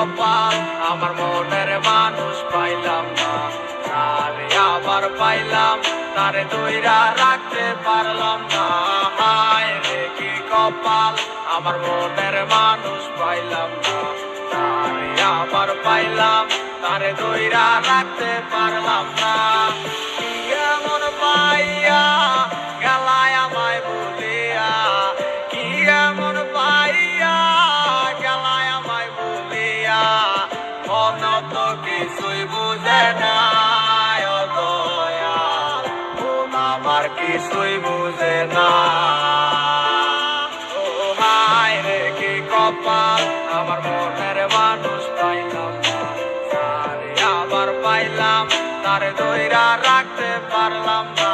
কপাল আমার মনের মানুষ পাইলাম না, তারে আবার পাইলাম তারে ধইরা রাখতে পারলাম না। হায় রে কি কপাল আমার মনের মানুষ পাইলাম না, তারে আবার পাইলাম তারে ধইরা রাখতে পারলাম না। কি এমন পাইয়া গেলায় আমায় বলিয়া, কি এমন পাইয়া গেলায় আমায় বলিয়া, মন তো কিছুই বুঝে না ও দয়াল, মন আমার কিছুই বুঝে না। ও হায় রে কি কপাল আমার মনের মানুষ পাইলাম না, তারে আবার পাইলাম তারে ধইরা রাখতে পারলাম না।